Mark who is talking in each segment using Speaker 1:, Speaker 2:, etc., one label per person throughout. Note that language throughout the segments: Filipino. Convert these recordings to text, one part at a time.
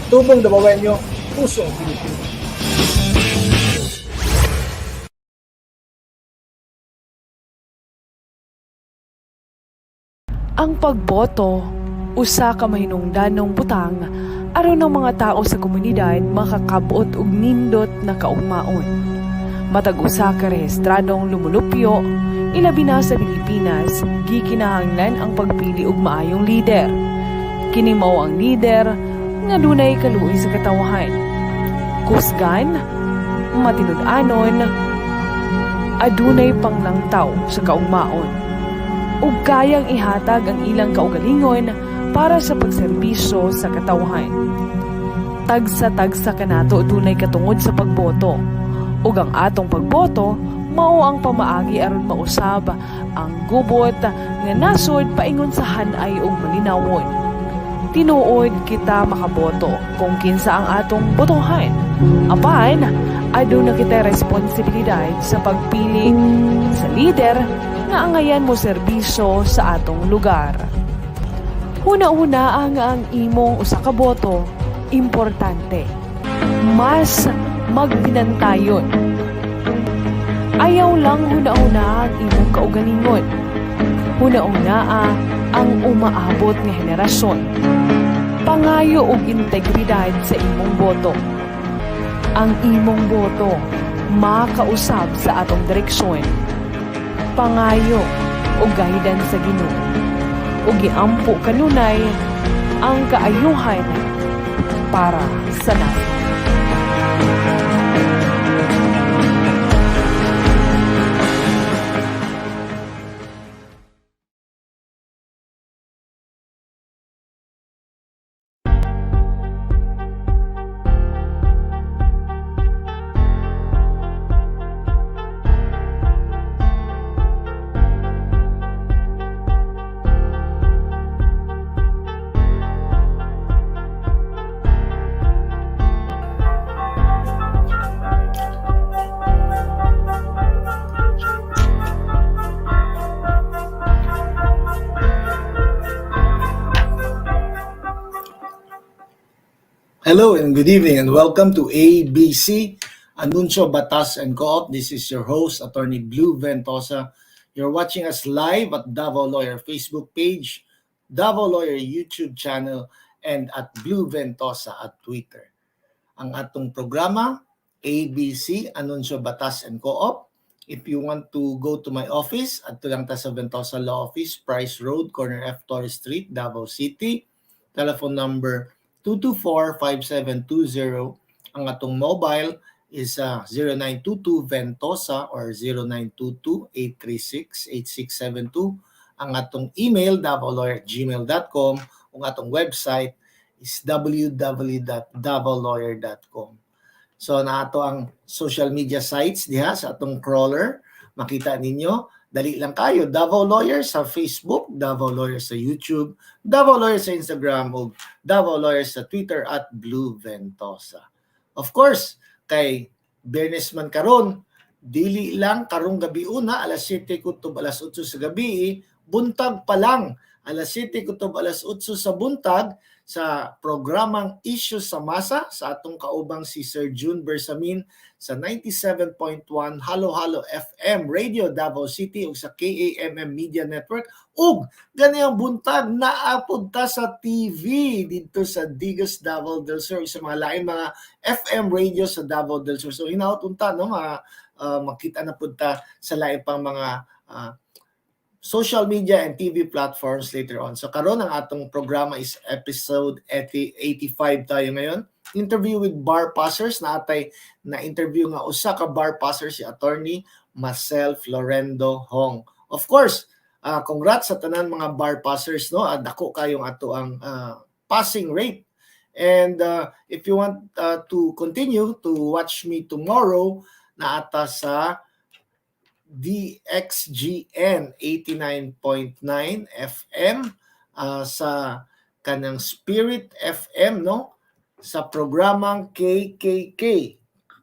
Speaker 1: Tubong Dabawenyo, Pusong Pilipino.
Speaker 2: Ang pagboto, usa ka mahinungdanong butang aron ng mga tao sa komunidad makakabot og nindot na kaugmaon. Matag usa ka rehistradong lumulupyo, ilabi na sa Pilipinas, gikinahanglan ang pagpili og maayong lider. Kini mao ang lider nga dunay kaluoy sa katawahan. Kusgan, matinud-anon, adunay panglangtaw sa kaugmaon ug kayang ihatag ang ilang kaugalingon para sa pagserbisyo sa katawhan. Tagsa-tagsa kanato dunay katungod sa pagboto, ug ang atong pagboto mao ang pamaagi aron mausab ang gubot nga nasod paingon sa hanay ug malinawon. Tinuod kita makaboto kung kinsa ang atong botohan. Apan, aduna kita responsibilidad sa pagpili sa lider nga angayan mo serbisyo sa atong lugar. Huna-huna ang imong usa ka boto, importante. Mas magbinantayon. Ayaw lang huna-huna ang imong kaugalingon. Huna-huna ang umaabot nga henerasyon. Pangayo og integridad sa imong boto. Ang imong boto makausab sa atong direksyon. Pangayo o gahidan sa Ginoo o giampo kanunay ang kaayuhan para sa natin.
Speaker 1: Hello and good evening and welcome to ABC Anuncio Batas and Co-op. This is your host, Attorney Blue Ventosa. You're watching us live at Davao Lawyer Facebook page, Davao Lawyer YouTube channel, and at Blue Ventosa at Twitter. Ang atong programa, ABC Anuncio Batas and Co-op. If you want to go to my office, at lang ta sa Ventosa Law Office, Price Road, Corner F. Torres Street, Davao City. Telephone number 224-5720. Ang atong mobile is 0922-VENTOSA or 0922-836-8672. Ang atong email, davaolawyer@gmail.com. Ang atong website is www.davaolawyer.com. So naato ang social media sites diha sa atong crawler. Makita ninyo, dali lang kayo. Davao Lawyer sa Facebook, Davao Lawyer sa YouTube, Davao Lawyer sa Instagram, o Davao Lawyer sa Twitter at Blue Ventosa. Of course, kay Bernes man karon, dili lang karong gabi una, alas 7 kutob alas 8 sa gabi, buntag pa lang, alas 7 kutob alas 8 sa buntag, sa programang Issue sa Masa sa atong kaubang si Sir June Bersamin sa 97.1 Halo Halo FM Radio Davao City ug sa KAMM Media Network ug ganiyang buntag naapod ta sa TV dito sa Digas Davao del Sur sa mga lain mga FM radio sa Davao del Sur. So hinaut unta no makita na pud ta sa lain pang mga social media and TV platforms later on. So karon ang atong programa is episode 85 tayo ngayon. Interview with bar passers na atay na interview nga usa ka bar passer si attorney Marcel Florendo Hong. Of course, congrats sa tanan mga bar passers no. Dako kayong ato ang passing rate. And if you want to continue to watch me tomorrow na ata sa DXGN 89.9 FM sa kanang Spirit FM no sa programang KKK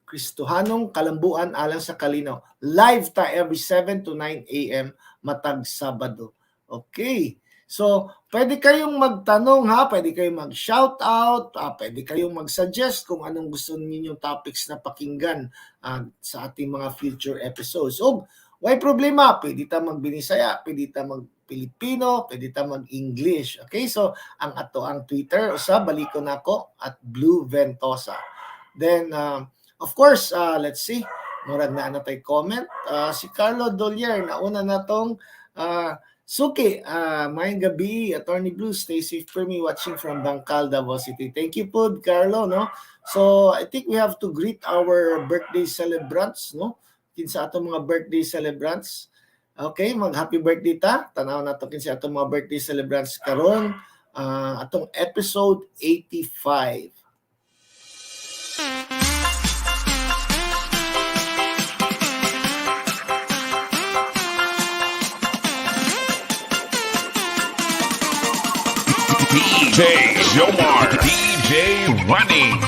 Speaker 1: Kristohanong Kalambuan alang sa Kalinaw. Live ta every 7 to 9 AM matag Sabado. Okay. So, pwede kayong magtanong ha, pwede kayong mag-shoutout, pwede kayong mag-suggest kung anong gusto ninyong topics na pakinggan sa ating mga future episodes. So, why problema? Pwede ta mag-Binisaya, pwede ta mag-Pilipino, pwede ta mag-English. Okay, so ang ato ang Twitter, baliko na ako at Blue Ventosa. Then, of course, let's see, murag na tayo comment. Si Carlo Dolier, nauna na tong Suki, mayang gabi, Attorney Blue, stay safe for me watching from Bangkal, Davao City. Thank you po, Carlo, no? So, I think we have to greet our birthday celebrants, no? Kinsa atong mga birthday celebrants. Okay, mag-happy birthday ta. Tanaw na to kinsa atong mga birthday celebrants karon. Atong episode 85.
Speaker 3: DJ Jomar, DJ Running.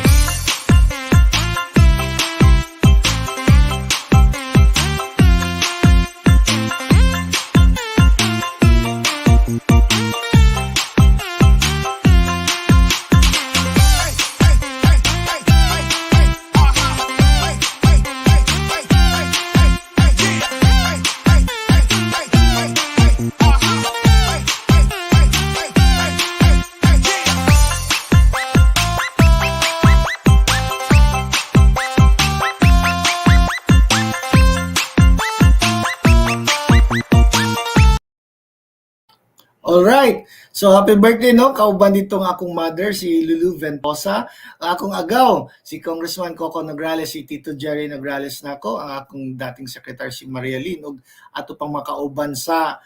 Speaker 1: Alright. So, happy birthday, no? Kauban ditong akong mother, si Lulu Ventosa. Akong agaw, si Congressman Coco Nograles, si Tito Jerry Nograles nako, ang akong dating secretary si Maria Lynn, ug ato pang makauban sa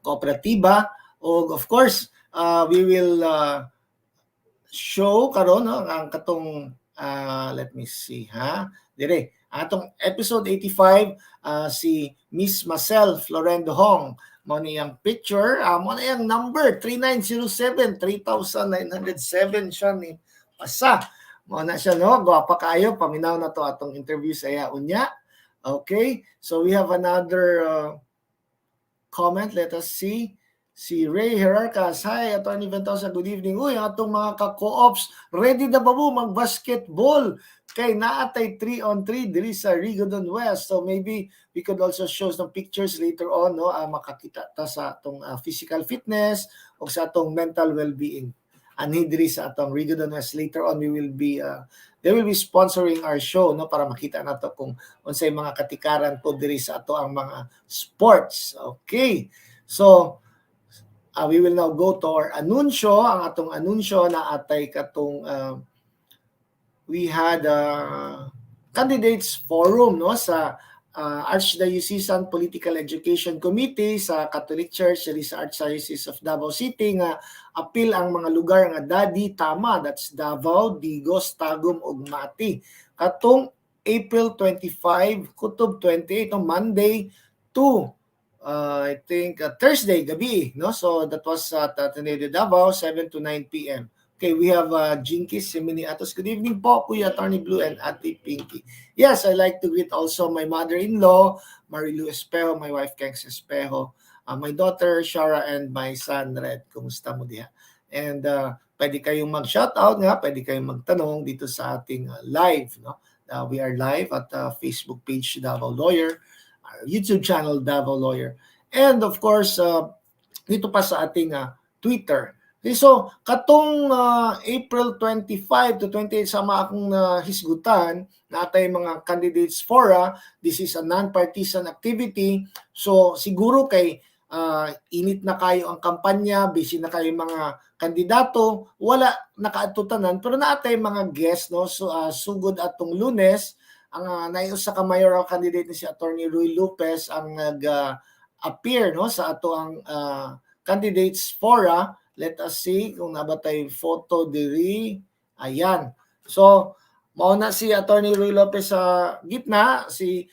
Speaker 1: kooperatiba. Og of course, we will show karon no, ang katong, let me see, ha? Dire, atong episode 85, si Miss Marcel Florendo Hong, mo niyang picture, mo na yung number 3907, 3907 siya ni pasa. Mo na siya, no? Gwapa kayo, paminaw na to atong interview sa iya unya. Okay, so we have another comment. Let us see. Si Ray Herarcas, hi, Attorney Ventosa, good evening. Uy, atong mga ka-co-ops, ready na ba mo mag-basketball? Kay naatay 3-on-3 diri sa Rigodon West. So maybe we could also show some pictures later on, no? Makakita ta sa atong physical fitness o sa atong mental well-being. Ani diri sa atong Rigodon West. Later on, we will be they will be sponsoring our show, no, para makita nato kung unsay mga katikaran po diri sa ato ang mga sports. Okay. So, we will now go to our anunsyo. Ang atong anunsyo na atay katong we had candidates forum, no, sa Archdiocesan Political Education Committee sa Catholic Church sa Archdiocese of Davao City nga apil ang mga lugar nga dadi tama, that's Davao, Digos, Tagum ug Mati. Katong April 25 kutob 28 on Monday to I think Thursday gabi, no? So that was at Ateneo de Davao, 7 to 9 p.m. Okay, we have Jinky Simini Atos. Good evening po, Kuya Attorney Blue and Ate Pinky. Yes, I like to greet also my mother-in-law, Marilu Espejo, my wife Kengs Espejo, my daughter Shara, and my son Red. Kumusta mo diha? And pwede kayong mag-shoutout nga, pwede kayong magtanong dito sa ating live, no? We are live at Facebook page Davao Lawyer, our YouTube channel Davao Lawyer, and of course dito pa sa ating Twitter. Okay, so katong April 25 to 28 sama akong hisgutan natay mga candidates fora. This is a non-partisan activity, so siguro kay init na kayo ang kampanya, busy na kayo mga kandidato, wala nakaatutanan, pero natay mga guests, no? So sugod atong Lunes ang naiusa ka mayoral candidate ni si Attorney Roy Lopez ang nag-appear, no, sa ato ang candidates fora. Let us see kung nabatay photo diri. Ayan. So, mauna si Attorney Roy Lopez sa gitna, si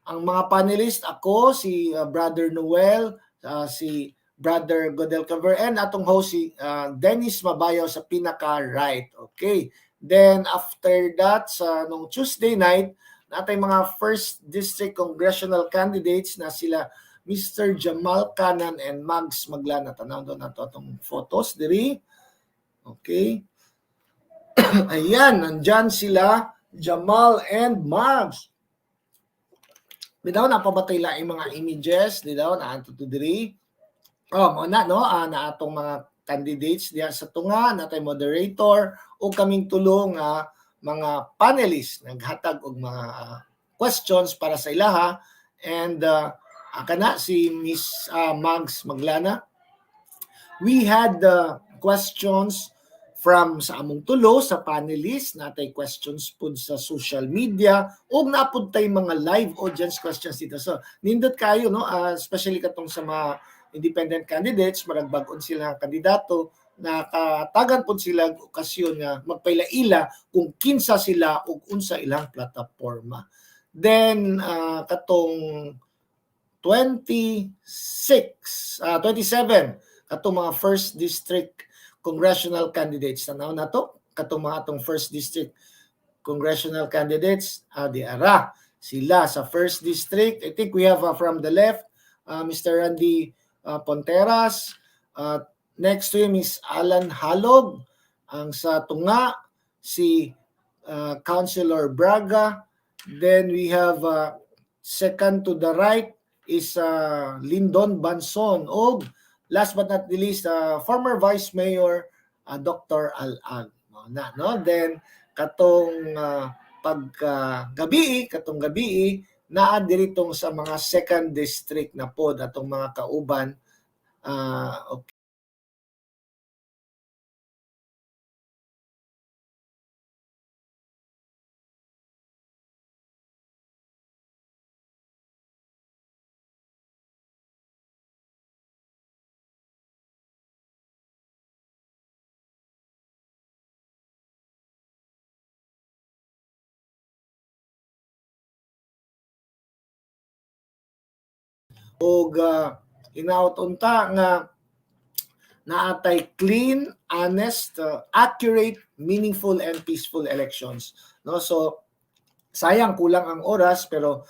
Speaker 1: ang mga panelist, ako, si Brother Noel, si Brother Godel Caver, and atong host si Dennis Mabayaw sa pinaka-right. Okay. Then after that, sa nung Tuesday night, natay mga first district congressional candidates na sila Mr. Jamal Canan and Mags Maglana. Tanaw doon nato atong photos diri. Okay. Ayan, nandyan sila, Jamal and Mags. Bitaw napabatay laing mga images, bitaw na anto to diri. Muna no, na atong mga candidates diya sa tunga, natay moderator o kaming tulong mga panelists naghatag og mga questions para sa ilaha. And kana si Miss Mags Maglana. We had questions from sa among tulo sa panelists, natay questions pud sa social media ug napud tay mga live audience questions dito. So nindot kayo no, especially katong sa mga independent candidates, marag bag-on sila nga kandidato, nakatagan pud sila okasyon nga magpailaila kung kinsa sila ug unsa ilang plataporma. Then katong 27 katong mga first district congressional candidates tanaw nato katong mga atong first district congressional candidates di ara sila sa first district. I think we have from the left Mr. Randy Ponteras, next to him is Alan Halog, ang sa tunga si Councilor Braga, then we have second to the right is Lyndon Banson, o last but not the least former Vice Mayor Dr. Al-Ag. Then katong katong gabi naa diritong sa mga second district na pod atong mga kauban. Okay. Og inaot unta nga naatay clean, honest, accurate, meaningful and peaceful elections, no? So sayang kulang ang oras pero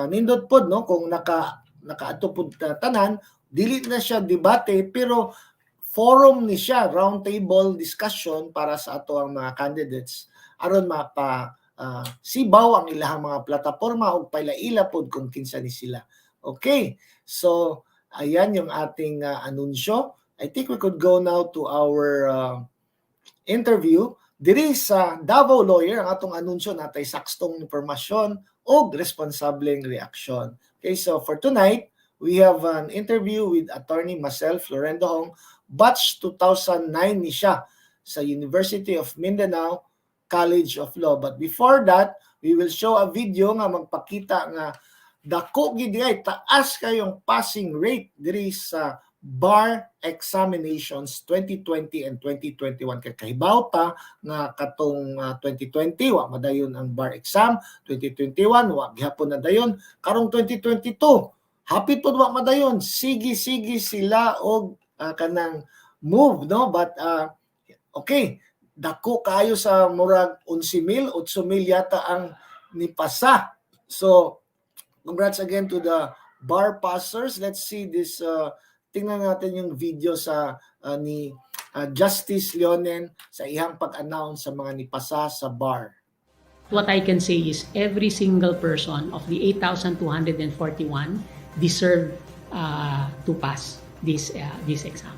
Speaker 1: nindot pod no kung nakaadto pod tanan, dili na siya debate pero forum ni siya, round table discussion para sa ato ang mga candidates aron mapa sibaw ang ilahang mga plataporma ug pailaila pod kung kinsa ni sila. Okay, so ayan yung ating anunsyo. I think we could go now to our interview. Diri sa Davao Lawyer, ang atong anunsyo natay sakstong impormasyon o responsableng reaksyon. Okay, so for tonight, we have an interview with Attorney Marcel Florendo Hong, batch 2009 ni siya sa University of Mindanao College of Law. But before that, we will show a video nga magpakita nga dako gid ay taas kayong passing rate diri sa bar examinations 2020 and 2021. Kay kahibaw ta nga katong 2020 wa madayon ang bar exam, 2021 wa gihapon na dayon, karong 2022 hapit pod wa madayon. Sige sila og kanang move, no? But okay, dako kayo sa murag 11,000, 8,000 yata ang nipasa. So congrats again to the bar passers. Let's see this. Tingnan natin yung video sa ni Justice Leonen sa ihang pag-announce sa mga nipasa sa bar.
Speaker 4: What I can say is every single person of the 8,241 deserve to pass this exam.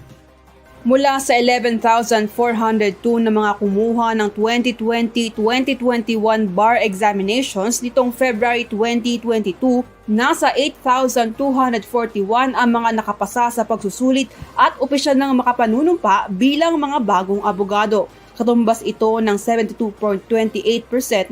Speaker 5: Mula sa 11,402 na mga kumuha ng 2020-2021 bar examinations nitong February 2022, nasa 8,241 ang mga nakapasa sa pagsusulit at opisyal ng makapanunumpa bilang mga bagong abogado. Katumbas ito ng 72.28%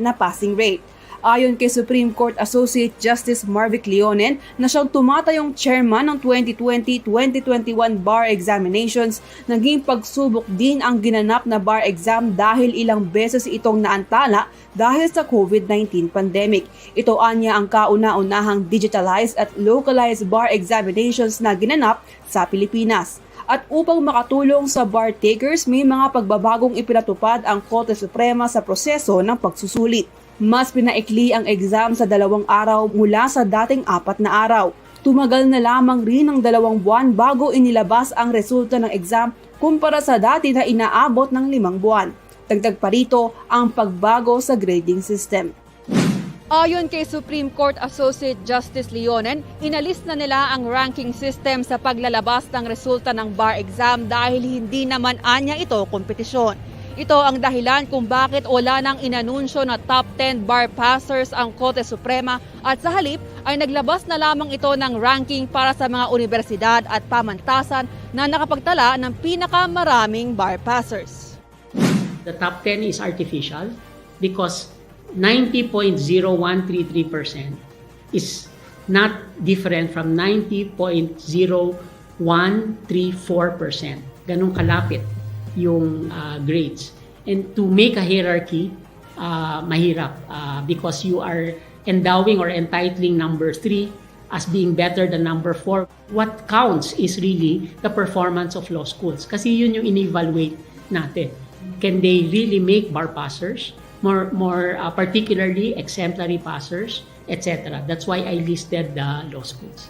Speaker 5: na passing rate. Ayon kay Supreme Court Associate Justice Marvic Leonen na siyang tumatayong chairman ng 2020-2021 bar examinations, naging pagsubok din ang ginanap na bar exam dahil ilang beses itong naantala dahil sa COVID-19 pandemic. Ito anya ang kauna-unahang digitalized at localized bar examinations na ginanap sa Pilipinas. At upang makatulong sa bar takers, may mga pagbabagong ipinatupad ang Korte Suprema sa proseso ng pagsusulit. Mas pinaikli ang exam sa 2 araw mula sa dating 4 na araw. Tumagal na lamang rin ng 2 buwan bago inilabas ang resulta ng exam kumpara sa dati na inaabot ng 5 buwan. Dagdag pa rito ang pagbago sa grading system. Ayon kay Supreme Court Associate Justice Leonen, inalis na nila ang ranking system sa paglalabas ng resulta ng bar exam dahil hindi naman anya ito kompetisyon. Ito ang dahilan kung bakit wala nang inanunsyo na top 10 bar passers ang Korte Suprema at sa halip ay naglabas na lamang ito ng ranking para sa mga universidad at pamantasan na nakapagtala ng pinakamaraming bar passers.
Speaker 4: The top 10 is artificial because 90.0133% is not different from 90.0134%. Ganun kalapit yung grades. And to make a hierarchy, mahirap because you are endowing or entitling number 3 as being better than number 4. What counts is really the performance of law schools kasi yun yung in-evaluate natin. Can they really make bar passers? More particularly exemplary passers, etc. That's why I listed the law schools.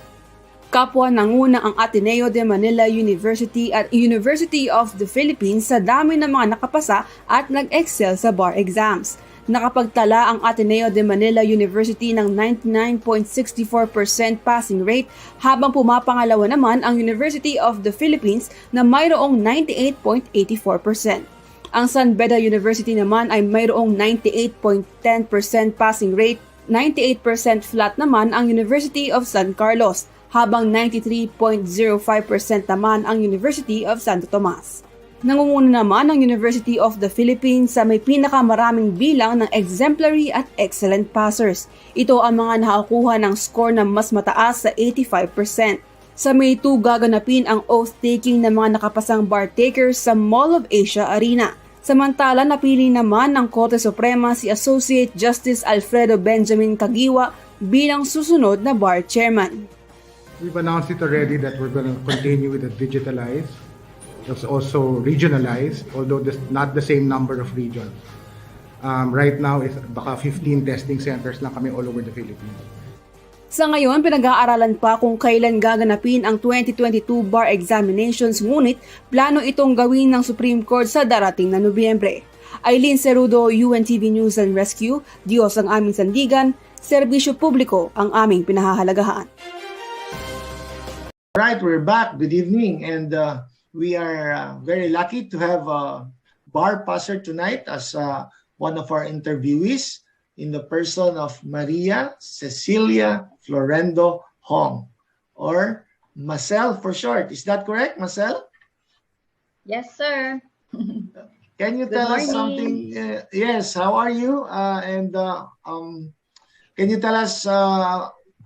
Speaker 5: Kapwa nanguna ang Ateneo de Manila University at University of the Philippines sa dami ng mga nakapasa at nag-excel sa bar exams. Nakapagtala ang Ateneo de Manila University ng 99.64% passing rate habang pumapangalawa naman ang University of the Philippines na mayroong 98.84%. Ang San Beda University naman ay mayroong 98.10% passing rate, 98% flat naman ang University of San Carlos, habang 93.05% naman ang University of Santo Tomas. Nangunguna naman ang University of the Philippines sa may pinakamaraming bilang ng exemplary at excellent passers. Ito ang mga nakakuha ng score na mas mataas sa 85%. Sa May 2 gaganapin ang oath-taking ng mga nakapasang bar takers sa Mall of Asia Arena. Samantala, napili naman ng Korte Suprema si Associate Justice Alfredo Benjamin Caguiwa bilang susunod na bar chairman.
Speaker 6: We've announced it already that we're going to continue with the digitalized. It's also regionalized, although not the same number of regions. Right now, it's baka 15 testing centers lang kami all over the Philippines.
Speaker 5: Sa ngayon, pinag-aaralan pa kung kailan gaganapin ang 2022 bar examinations, ngunit plano itong gawin ng Supreme Court sa darating na Nobyembre. Aileen Cerudo, UNTV News and Rescue, Diyos ang aming sandigan, serbisyo publiko ang aming pinahahalagahan.
Speaker 1: Right, we're back. Good evening, and we are very lucky to have bar passer tonight as one of our interviewees in the person of Maria Cecilia Florendo Hong, or Marcel for short. Is that correct, Marcel?
Speaker 7: Yes, sir.
Speaker 1: Can you tell us something? Yes, how are you? Can you tell us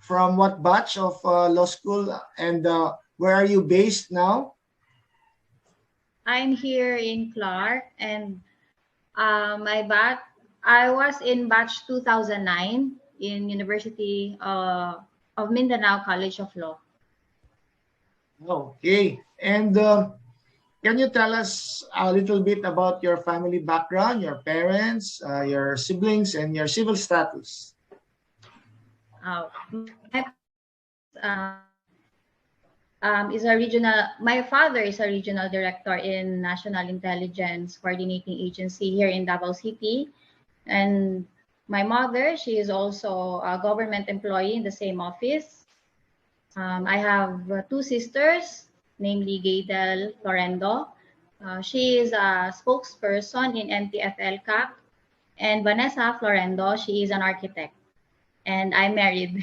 Speaker 1: from what batch of law school and where are you based now?
Speaker 7: I'm here in Clark, and I was in batch 2009 in University of Mindanao College of Law.
Speaker 1: Okay. And can you tell us a little bit about your family background, your parents, your siblings, and your civil status?
Speaker 7: My father is a regional director in National Intelligence Coordinating Agency here in Davao City. And my mother, she is also a government employee in the same office. I have 2 sisters, namely Gaydel Florendo. She is a spokesperson in NTFL CAC. And Vanessa Florendo, she is an architect. And I'm married.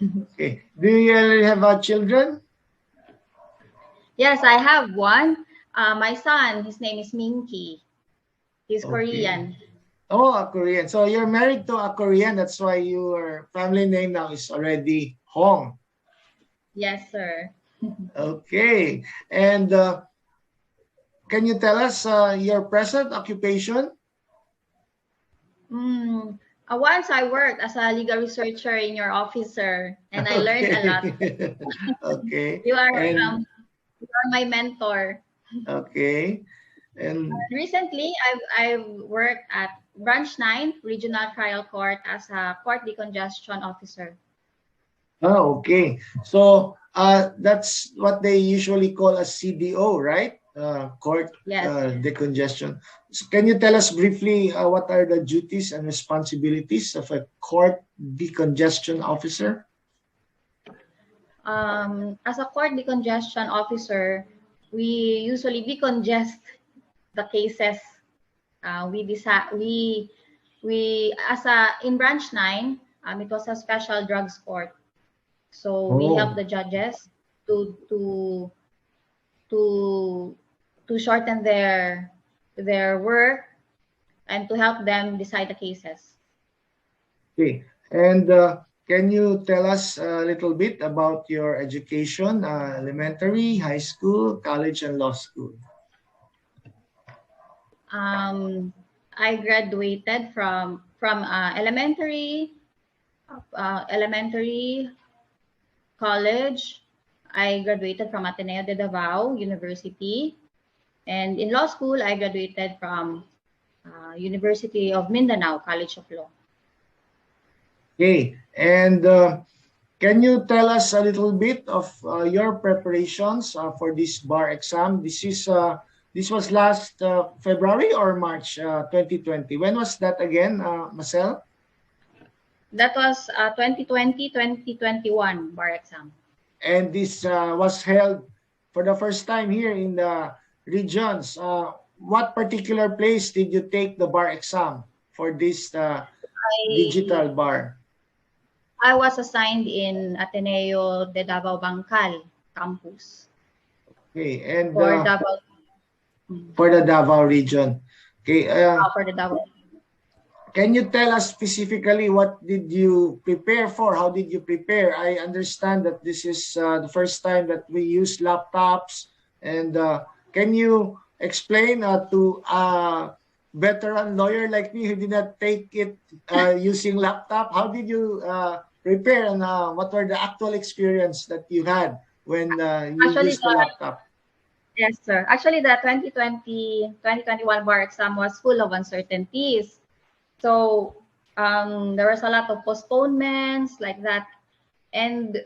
Speaker 1: Okay. Do you have children?
Speaker 7: Yes, I have one. My son, his name is Minky. He's Korean.
Speaker 1: Oh, a Korean. So you're married to a Korean. That's why your family name now is already Hong.
Speaker 7: Yes, sir.
Speaker 1: Okay. And can you tell us your present occupation?
Speaker 7: Once I worked as a legal researcher in your office, sir, and I learned a lot.
Speaker 1: Okay.
Speaker 7: You are my mentor.
Speaker 1: Okay. And
Speaker 7: Recently, I've worked at Branch 9 Regional Trial Court as a court decongestion officer.
Speaker 1: Oh, okay. So that's what they usually call a CDO, right? Court
Speaker 7: Yes.
Speaker 1: decongestion. So can you tell us briefly what are the duties and responsibilities of a court decongestion officer?
Speaker 7: As a court decongestion officer, we usually decongest the cases. We as a in branch 9, it was a special drugs court. So we help
Speaker 1: Oh,
Speaker 7: the judges to to to to shorten their work and to help them decide the cases.
Speaker 1: okay. And can you tell us a little bit about your education, elementary, high school, college, and law school?
Speaker 7: Um, I graduated from elementary, college. I graduated from Ateneo de Davao University, and in law school I graduated from University of Mindanao College of Law.
Speaker 1: Okay. And can you tell us a little bit of your preparations for this bar exam? This was last February or March 2020. When was that again, Marcel?
Speaker 7: That was 2020-2021 bar exam.
Speaker 1: And this was held for the first time here in the regions. What particular place did you take the bar exam for this digital
Speaker 7: I
Speaker 1: bar?
Speaker 7: I was assigned in Ateneo de Davao Bangkal campus
Speaker 1: Okay, and
Speaker 7: for Davao
Speaker 1: for the Davao region. Okay,
Speaker 7: for the Davao.
Speaker 1: can you tell us specifically what did you prepare for? How did you prepare? I understand that this is the first time that we use laptops. And can you explain to a veteran lawyer like me who did not take it using laptop? How did you prepare, and what were the actual experience that you had when you
Speaker 7: Actually,
Speaker 1: used the laptop?
Speaker 7: yes, sir. Actually, the 2020-2021 bar exam was full of uncertainties. So there was a lot of postponements like that. And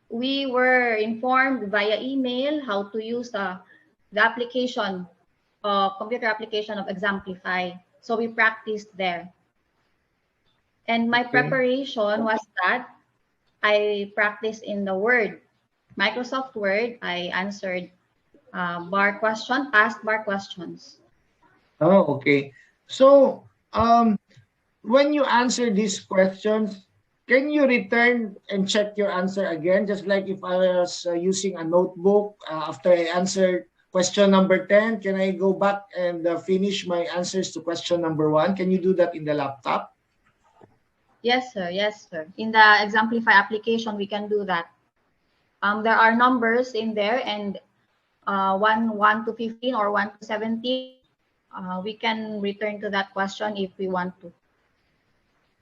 Speaker 7: we were informed via email how to use the application, computer application of Exemplify. So we practiced there. And my
Speaker 1: Okay.
Speaker 7: preparation was that I practiced in the Word, Microsoft Word. I answered past bar questions.
Speaker 1: Oh, okay. So, when you answer these questions, can you return and check your answer again? Just like if I was using a notebook after I answered question number 10, can I go back and finish my answers to question number 1? Can you do that in the laptop?
Speaker 7: Yes, sir. Yes, sir. In the Exemplify application, we can do that. There are numbers in there, and 1 to 15 or 1 to 17. We can return to that question if we want to.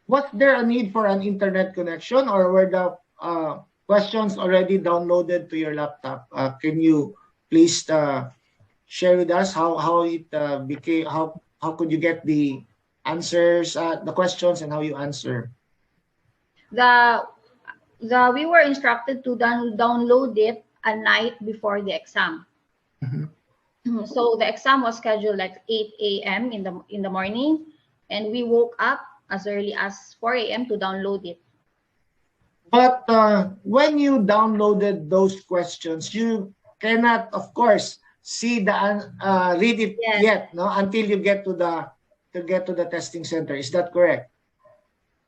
Speaker 1: Was there a need for an internet connection, or were the questions already downloaded to your laptop? Can you please share with us how it became, how could you get the answers, the questions, and how you answer?
Speaker 7: The we were instructed to download it a night before the exam.
Speaker 1: Mhm.
Speaker 7: So the exam was scheduled like 8 a.m. in the morning, and we woke up as early as 4 a.m. to download it.
Speaker 1: But when you downloaded those questions, you cannot, of course, see the read it
Speaker 7: Yes,
Speaker 1: yet, no, until you get to the testing center. Is that correct?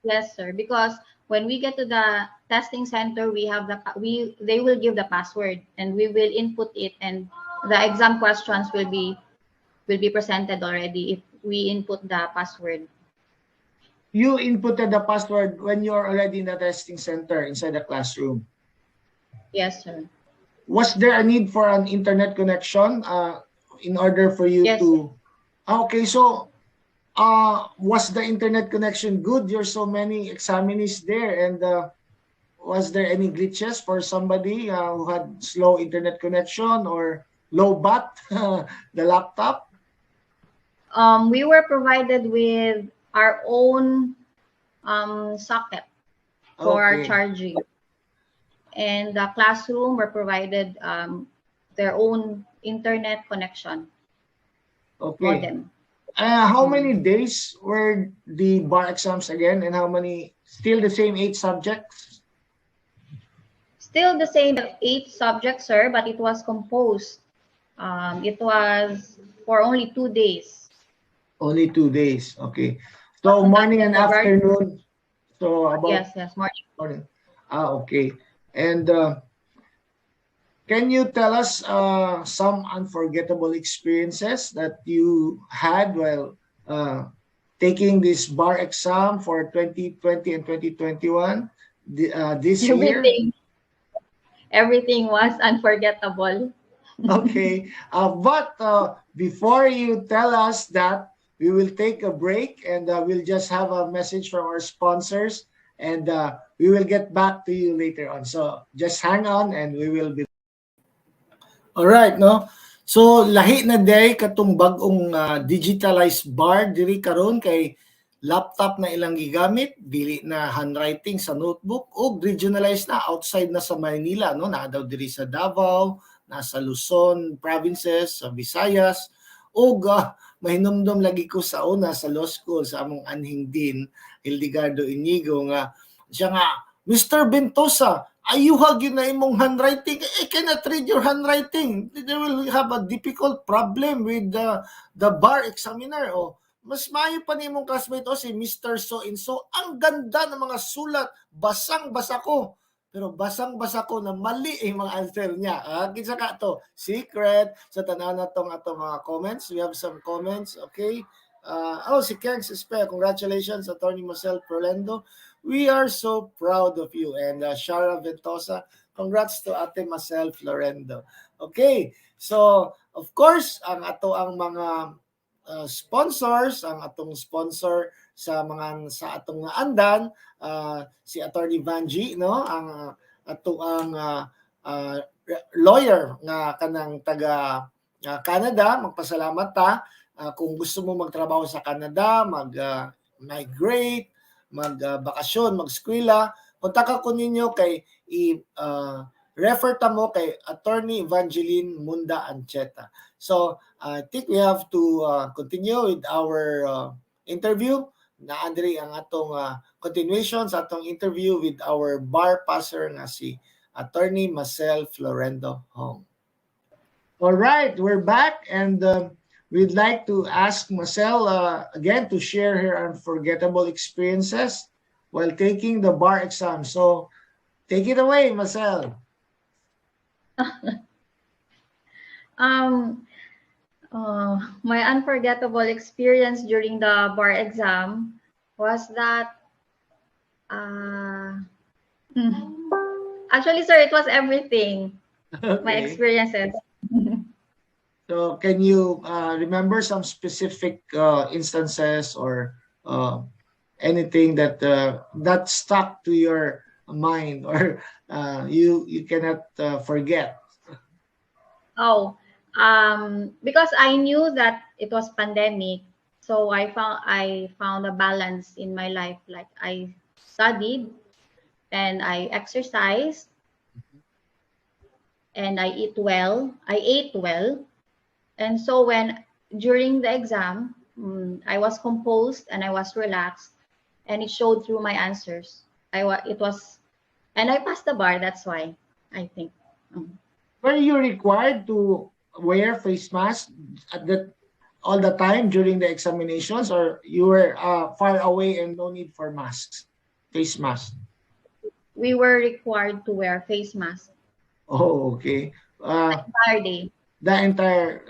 Speaker 7: yes, sir. Because when we get to the testing center, they will give the password, and we will input it, and the exam questions will be presented already if we input the password.
Speaker 1: You inputted the password when you're already in the testing center inside the classroom.
Speaker 7: Yes, sir.
Speaker 1: Was there a need for an internet connection in order for you
Speaker 7: Yes, sir.
Speaker 1: to? Okay, so was the internet connection good? There's so many examinees there, and was there any glitches for somebody who had slow internet connection or low bat the laptop?
Speaker 7: We were provided with our own socket for our
Speaker 1: Okay.
Speaker 7: charging. and the classroom were provided their own internet connection
Speaker 1: Okay.
Speaker 7: modem.
Speaker 1: How many days were the bar exams again, and how many? Still the same 8 subjects?
Speaker 7: Still the same 8 subjects, sir, but it was composed. It was for only 2 days.
Speaker 1: Only 2 days. Okay. So morning and
Speaker 7: The very-
Speaker 1: afternoon. So about
Speaker 7: yes, morning.
Speaker 1: morning. Okay. And can you tell us some unforgettable experiences that you had while taking this bar exam for 2020 and 2021 this year?
Speaker 7: Everything was unforgettable.
Speaker 1: Okay. But before you tell us that, we will take a break and we'll just have a message from our sponsors, and we will get back to you later on. So just hang on and we will be. Alright, no? So lahi na day katong bag-ong digitalized bar diri karon kay laptop na ilang gigamit, dili na handwriting sa notebook, o regionalized na outside na sa Manila, no? Na daw diri sa Davao, nasa Luzon provinces, sa Visayas, o mahinumdom lagi ko sa una sa law school sa among anhing din Hildegardo Inigo nga siya nga, Mr. Ventosa, ayuhag yun na imong handwriting. I cannot read your handwriting. They will have a difficult problem with the bar examiner. O, mas maayo pa ni imong classmate o si Mr. So-and-so. Ang ganda ng mga sulat. Basang-basa ko. Pero basang-basa ko na mali yung mga answer niya. Kinsa ka to? Secret. Sa tanaw na tong ato mga comments. We have some comments. Okay. Si Kern Sispe. Congratulations, Attorney Marcel Prolendo. We are so proud of you. And Shara Ventosa, congrats to Ate Marcel Florendo. Okay, so of course, ang mga sponsors, ang atong sponsor sa atong naandan, si Attorney Vanji, no, ang lawyer nga kanang taga Canada. Magpasalamat ta. Kung gusto mo magtrabaho sa Canada, migrate, magbakasyon, mag-eskwela, kontak ko ninyo kay refer ta mo kay Attorney Evangeline Munda Ancheta. So, I think we have to continue with our interview. Naandri ang atong continuation sa atong interview with our bar passer nga si Attorney Marcel Florendo Hong. All right, we're back, and we'd like to ask Marcel again to share her unforgettable experiences while taking the bar exam. So, take it away, Marcel.
Speaker 7: My unforgettable experience during the bar exam was that actually, sir, it was everything.
Speaker 1: Okay.
Speaker 7: My experiences.
Speaker 1: So, can you remember some specific instances or anything that stuck to your mind, or you cannot forget?
Speaker 7: Because I knew that it was pandemic, so I found a balance in my life. Like I studied and I exercised and I ate well. And so during the exam, I was composed and I was relaxed, and it showed through my answers. And I passed the bar. That's why I think.
Speaker 1: Were you required to wear face mask all the time during the examinations, or you were far away and no need for face mask?
Speaker 7: We were required to wear face mask.
Speaker 1: Oh, okay.
Speaker 7: The entire day.
Speaker 1: The entire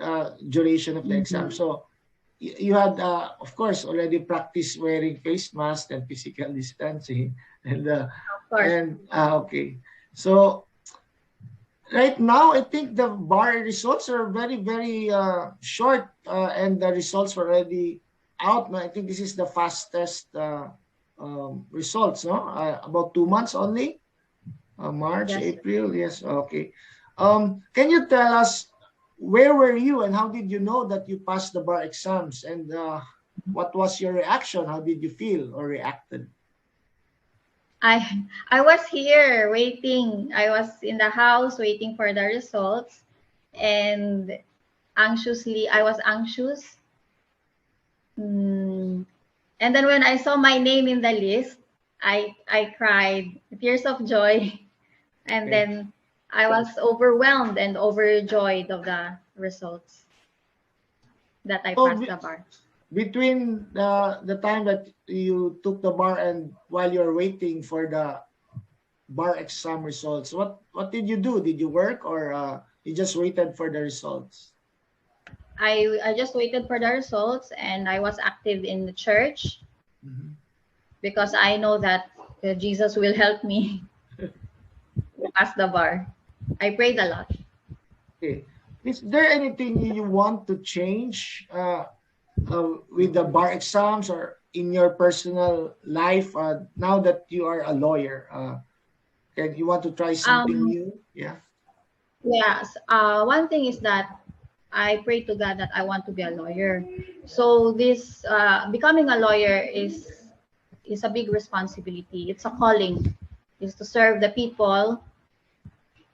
Speaker 1: duration of the exam. So you had, of course, already practiced wearing face mask and physical distancing. And
Speaker 7: of course.
Speaker 1: Okay. So right now, I think the bar results are very, very short, and the results were already out. I think this is the fastest results, no? About 2 months only. March,
Speaker 7: Yes.
Speaker 1: April, yes, okay. Can you tell us, where were you and how did you know that you passed the bar exams, and what was your reaction? How did you feel or reacted?
Speaker 7: I I was here waiting. I was in the house waiting for the results, and I was anxious. Mm, and then when I saw my name in the list, I cried tears of joy, and
Speaker 1: Okay.
Speaker 7: then I was overwhelmed and overjoyed of the results that I
Speaker 1: So
Speaker 7: passed the bar.
Speaker 1: between the time that you took the bar and while you're waiting for the bar exam results, what did you do? Did you work or you just waited for the results?
Speaker 7: I just waited for the results, and I was active in the church
Speaker 1: Mhm.
Speaker 7: because I know that Jesus will help me pass the bar. I prayed a lot.
Speaker 1: Okay. Is there anything you want to change with the bar exams or in your personal life now that you are a lawyer? And you want to try something
Speaker 7: Um,
Speaker 1: new? Yeah.
Speaker 7: yes. One thing is that I pray to God that I want to be a lawyer. So this becoming a lawyer is a big responsibility. It's a calling. Is to serve the people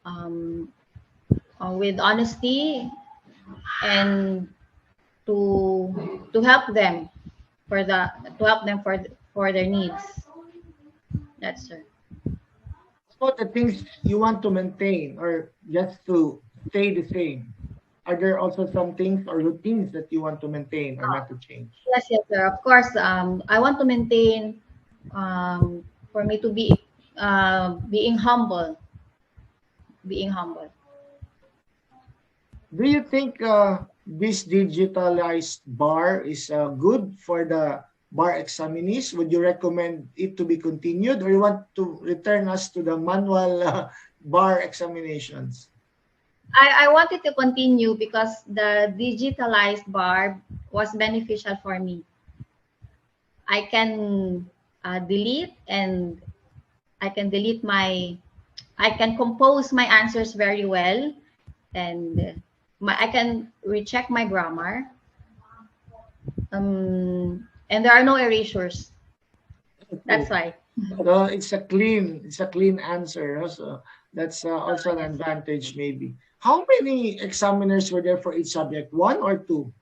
Speaker 7: um, with honesty and to help them to help them for their needs. That's it.
Speaker 1: What the things you want to maintain or just to stay the same? Are there also some things or routines that you want to maintain or not to change?
Speaker 7: Yes, yes, sir. Of course, I want to maintain for me to be being humble.
Speaker 1: Do you think this digitalized bar is good for the bar examinees? Would you recommend it to be continued or you want to return us to the manual bar examinations?
Speaker 7: I wanted to continue because the digitalized bar was beneficial for me. I can delete and I can delete my I can compose my answers very well, and I can recheck my grammar. And there are no erasures. That's
Speaker 1: Okay.
Speaker 7: why.
Speaker 1: So it's a clean answer. So that's also an advantage maybe. How many examiners were there for each subject? One or two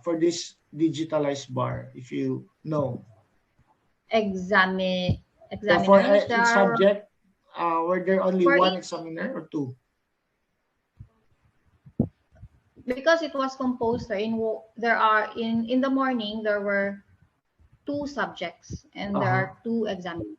Speaker 1: for this digitalized bar, if you know.
Speaker 7: Examine
Speaker 1: So for
Speaker 7: examiners. There
Speaker 1: each
Speaker 7: are
Speaker 1: subject, were there only
Speaker 7: for
Speaker 1: one
Speaker 7: each
Speaker 1: examiner or two?
Speaker 7: because it was composed there are in the morning there were two subjects and there
Speaker 1: Uh-huh.
Speaker 7: are two examiners.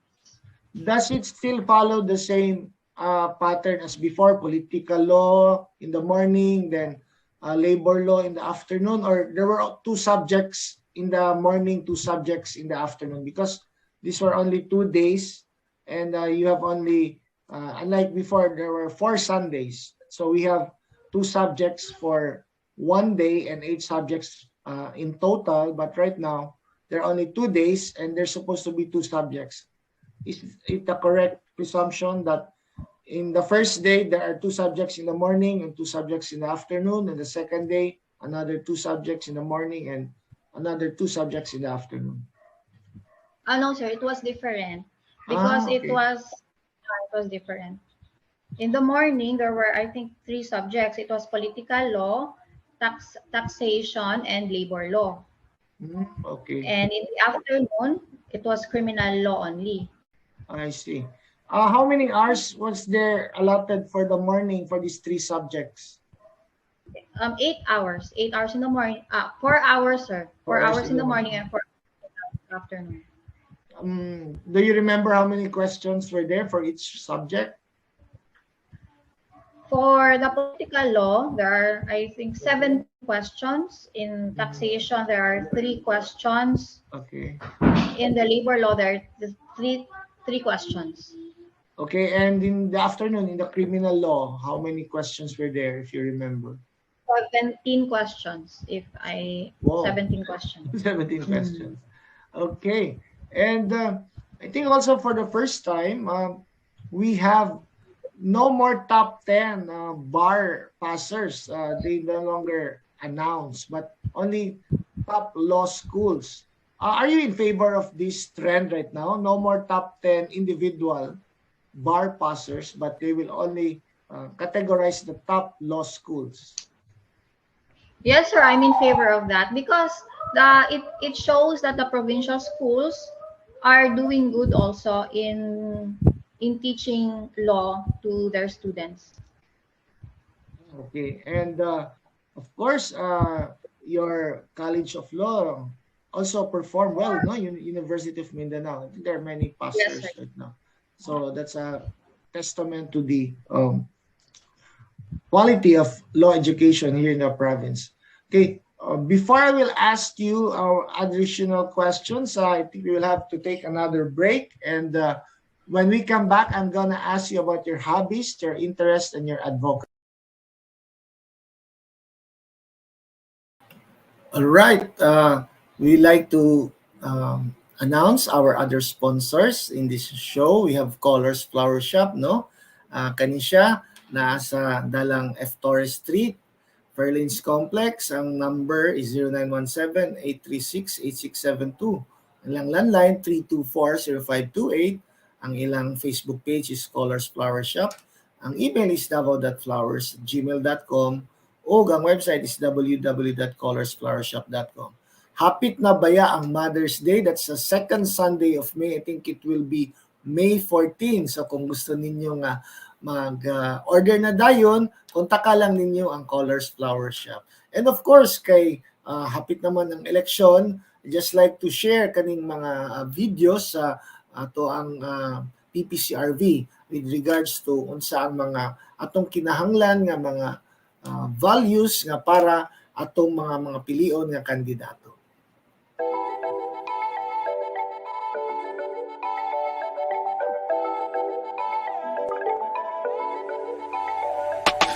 Speaker 1: Does it still follow the same pattern as before? Political law in the morning, then labor law in the afternoon, or there were two subjects in the morning, two subjects in the afternoon? Because these were only 2 days, and you have only, unlike before, there were 4 Sundays. So we have two subjects for one day and 8 subjects in total. But right now, there are only 2 days, and there's supposed to be two subjects. Is it a correct presumption that in the first day there are two subjects in the morning and two subjects in the afternoon, and the second day another two subjects in the morning and another two subjects in the afternoon?
Speaker 7: No, sir, it was different because
Speaker 1: Ah, okay.
Speaker 7: it was different. In the morning, there were, I think, three subjects. It was political law, taxation, and labor law.
Speaker 1: Okay,
Speaker 7: And in the afternoon, it was criminal law only.
Speaker 1: I see. How many hours was there allotted for the morning for these three subjects?
Speaker 7: 8 hours. 8 hours in the morning. 4 hours, sir.
Speaker 1: Four
Speaker 7: Four
Speaker 1: hours
Speaker 7: hours
Speaker 1: in
Speaker 7: in
Speaker 1: the
Speaker 7: the morning
Speaker 1: morning.
Speaker 7: and 4 hours in the afternoon.
Speaker 1: Do you remember how many questions were there for each subject?
Speaker 7: For the political law, there are, I think, 7 questions. In taxation, there are 3 questions.
Speaker 1: Okay.
Speaker 7: In the labor law, there are three questions.
Speaker 1: Okay, and in the afternoon, in the criminal law, how many questions were there, if you remember?
Speaker 7: 17 questions.
Speaker 1: Wow,
Speaker 7: 17 questions.
Speaker 1: 17 questions. Okay, and I think also for the first time, we have no more top 10 bar passers. They no longer announce, but only top law schools Are you in favor of this trend right now? No more top 10 individual bar passers, but they will only categorize the top law schools.
Speaker 7: Yes, sir, I'm in favor of that because it shows that the provincial schools are doing good also in teaching law to their students.
Speaker 1: Okay, and of course, your College of Law also perform well, no? University of Mindanao. I think there are many
Speaker 7: Yes,
Speaker 1: pastors
Speaker 7: sir.
Speaker 1: right now, so that's a testament to the quality of law education here in the province. Okay, before I will ask you our additional questions, I think we will have to take another break, and when we come back, I'm gonna ask you about your hobbies, your interests, and your advocacy. All right. We like to announce our other sponsors in this show. We have Colors Flower Shop, no? Kanisha, nasa Dalang F. Torres Street, Fairlanes Complex. Ang number is 0917-836-8672. Ilang landline, 324-0528. Ang ilang Facebook page is Colors Flower Shop. Ang email is davao.flowers@gmail.com. O ang website is www.colorsflowershop.com. Hapit na baya ang Mother's Day? That's the second Sunday of May. I think it will be May 14. So kung gusto ninyo nga mag-order na dayon, kontaka lang ninyo ang Colors Flower Shop. And of course, kay hapit naman ang eleksyon, I just like to share kaning mga videos sa ato ang PPCRV with regards to unsa ang mga atong kinahanglan nga mga values nga para atong mga pilion nga kandidato.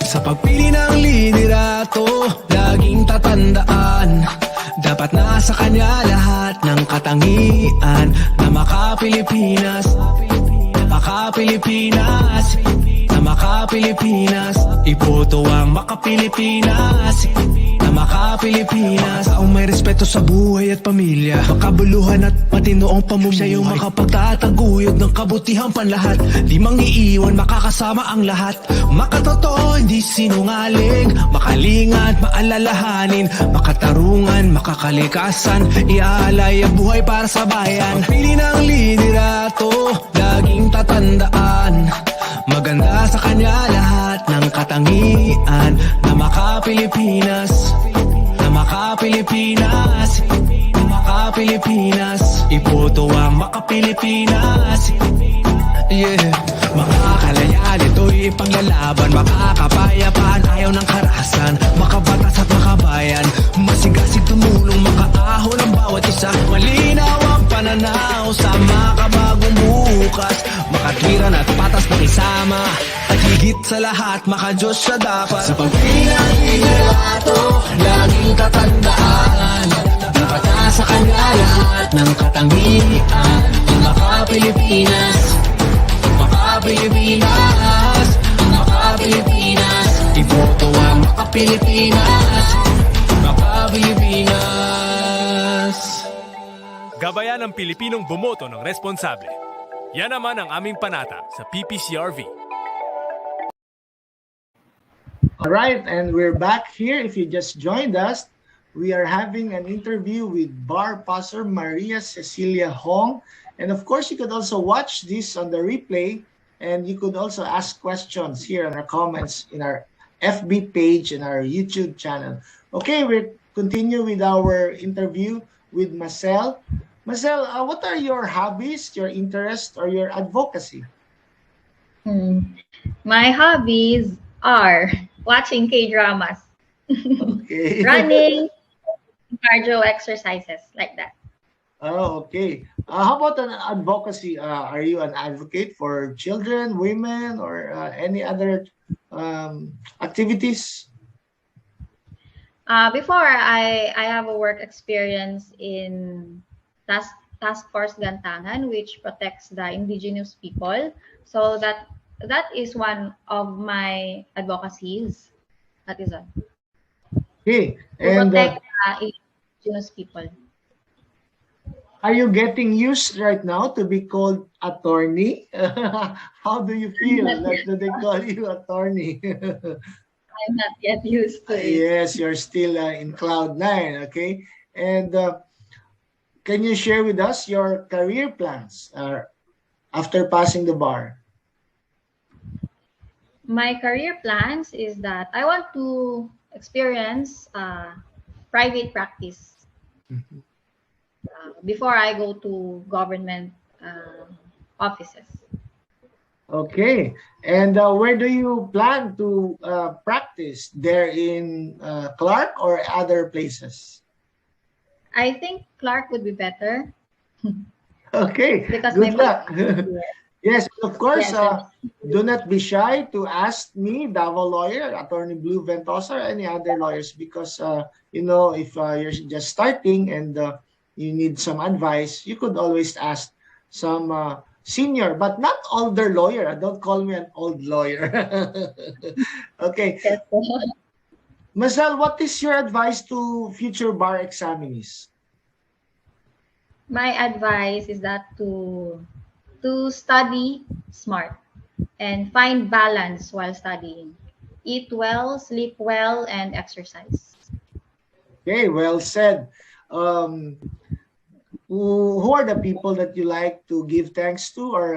Speaker 8: Sa pagpili ng liderato, laging tatandaan, dapat nasa kanya lahat ng katangian na maka-Pilipinas, maka-Pilipinas, na maka-Pilipinas. Iboto ang maka-Pilipinas, na maka-Pilipinas. Taong may respeto sa buhay at pamilya, makabuluhan at matinoong pamumuhay. Siya yung makapagtataguyod ng kabutihan panlahat. Di mangiiwan, makakasama ang lahat. Makatotoo, hindi sinungaling, makalingat, maalalahanin, makatarungan, makakalikasan, iaalay ang buhay para sa bayan. Pili ng liderato, laging tatandaan, maganda sa kanya lahat ng katangian na maka-Pilipinas, na maka-Pilipinas, na maka-Pilipinas. Iboto ang maka-Pilipinas. Yeah, makakalayan, ito'y ipanglalaban, makakapayapaan, ayaw ng karahasan, makabatas at makabayan, masigasig tumulong, makaahon ang bawat isa, malinaw ang pananaw sa makabagong bukas, makatwiran at patas makisama, at higit sa lahat, makadiyos siya dapat. Sa pagpili ng liderato, laging tatandaan, dapat nasa kanya lahat ng katangian, ang maka-Pilipinas, maka-Pilipinas, maka-Pilipinas. Iboto ang maka-Pilipinas, maka-Pilipinas.
Speaker 9: Gabayan ng Pilipinong bumoto ng responsable. Yan naman ang aming panata sa PPCRV.
Speaker 1: All right, and we're back here. If you just joined us, we are having an interview with Bar Pastor Maria Cecilia Hong. And of course, you could also watch this on the replay, and you could also ask questions here in our comments in our FB page and our YouTube channel. Okay, we'll continue with our interview with Marcel. Marcel, what are your hobbies, your interests, or your advocacy?
Speaker 7: My hobbies are watching K-dramas,
Speaker 1: Okay.
Speaker 7: running, cardio exercises, like that.
Speaker 1: Oh, okay. How about an advocacy? Are you an advocate for children, women, or any other activities?
Speaker 7: Before, I have a work experience in Task Force Gantangan, which protects the indigenous people. So that is one of my advocacies. That is all.
Speaker 1: Okay.
Speaker 7: To
Speaker 1: And
Speaker 7: protect indigenous people.
Speaker 1: Are you getting used right now to be called attorney? How do you feel
Speaker 7: Not
Speaker 1: that
Speaker 7: yet.
Speaker 1: they call you attorney?
Speaker 7: I'm not yet used to it.
Speaker 1: Yes, you're still in cloud nine, okay? And can you share with us your career plans after passing the bar?
Speaker 7: My career plans is that I want to experience private practice before I go to government offices.
Speaker 1: Okay. And where do you plan to practice? There in Clark or other places?
Speaker 7: I think Clark would be better
Speaker 1: Okay.
Speaker 7: because my
Speaker 1: Good
Speaker 7: mom
Speaker 1: luck.
Speaker 7: is here.
Speaker 1: Yes, of course.
Speaker 7: Yes, and
Speaker 1: Do not be shy to ask me, Davao lawyer, Attorney Blue Ventosa, or any other lawyers, because if you're just starting and you need some advice, you could always ask some senior, but not older lawyer. Don't call me an old lawyer. Okay,
Speaker 7: yes.
Speaker 1: Masal, what is your advice to future bar examinees?
Speaker 7: My advice is that to study smart and find balance while studying. Eat well, sleep well, and exercise.
Speaker 1: Okay, well said. Um, who are the people that you like to give thanks to or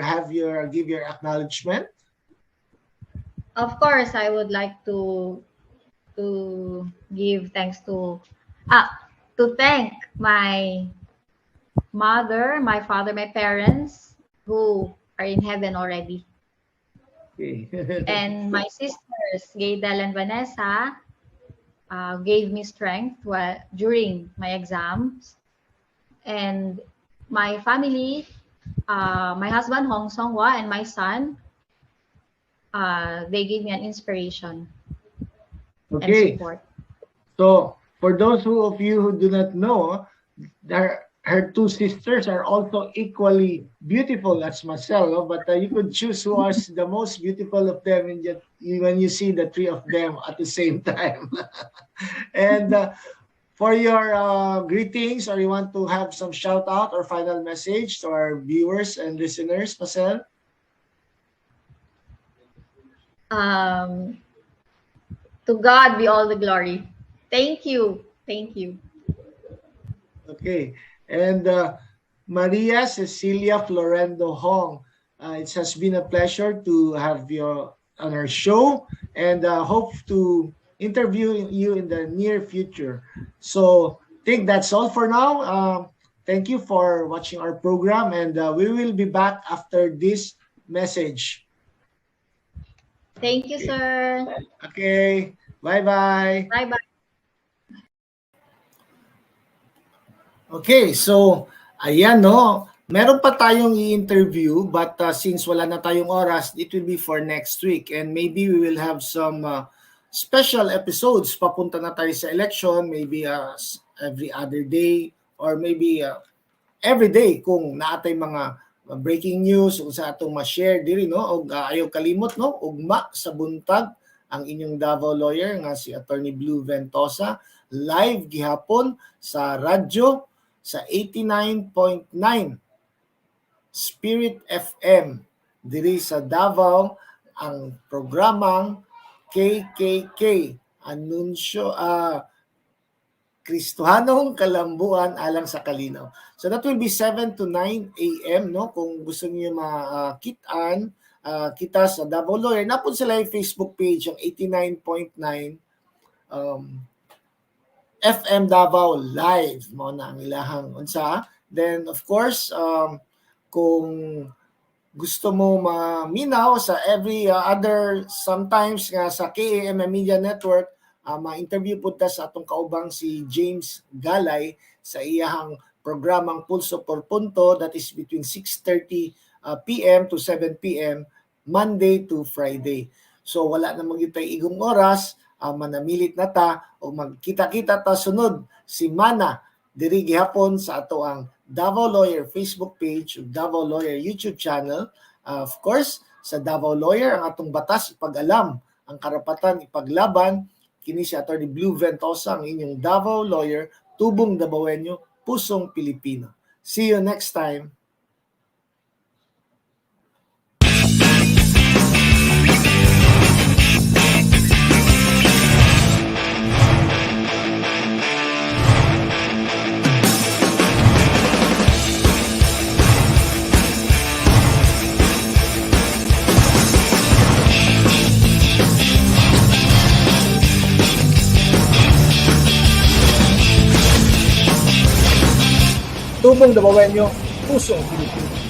Speaker 1: give your acknowledgement?
Speaker 7: Of course, I would like to give thanks ah to thank my mother, my father, my parents who are in heaven already.
Speaker 1: Okay.
Speaker 7: And my sisters, Gaydel and Vanessa, gave me strength during my exams. And my family, my husband Hong Song-hwa and my son, they gave me an inspiration and
Speaker 1: Okay.
Speaker 7: support.
Speaker 1: So for those of you who do not know, her two sisters are also equally beautiful as Marcelo, but you could choose who is the most beautiful of them when you see the three of them at the same time. And for your greetings, or you want to have some shout out or final message to our viewers and listeners, Marcel?
Speaker 7: To God be all the glory. Thank you. Thank you.
Speaker 1: Okay. And Maria Cecilia Florendo Hong, it has been a pleasure to have you on our show, and hope to interview you in the near future. So I think that's all for now. Thank you for watching our program, and we will be back after this message.
Speaker 7: Thank you, sir.
Speaker 1: Okay. Bye-bye.
Speaker 7: Bye-bye.
Speaker 1: Okay, so ayan no, meron pa tayong i-interview, but since wala na tayong oras, it will be for next week, and maybe we will have some special episodes. Papunta na tayo sa election, maybe every other day or maybe every day kung naatay mga breaking news kung sa atong ma-share diri no, og ayaw kalimot no, ugma sa buntag ang inyong Davao lawyer nga si Attorney Blue Ventosa, live gihapon sa radyo sa 89.9 Spirit FM diri sa Davao, ang programang KKK, anunsyo Kristohanong Kalambuan alang sa Kalinaw. So that will be 7 to 9 a.m. no, kung gusto niyo makitaan kita sa Davao Lawyer. Napun sila yung Facebook page, yung 89.9 FM Davao Live mo na ang ilahang unsa. Then of course kung gusto mo maminaw sa every other sometimes nga sa KAM Media Network, ma-interview po ta sa atong kaubang si James Galay sa iyahang programang Pulso por Punto, that is between 6:30 p.m. to 7 p.m. Monday to Friday. So wala na magitay igong oras, manamilit na ta o magkita-kita ta sunod si Mana diri gihapon sa ato ang Davao Lawyer Facebook page, Davao Lawyer YouTube channel. Of course, sa Davao Lawyer ang atong batas ipag-alam, ang karapatan ipaglaban. Kini si Attorney Blue Ventosa, ang inyong Davao Lawyer, tubong Davaoenyo, pusong Pilipino. See you next time.
Speaker 10: Tubong Davaoenyo, puso ang Pilipino.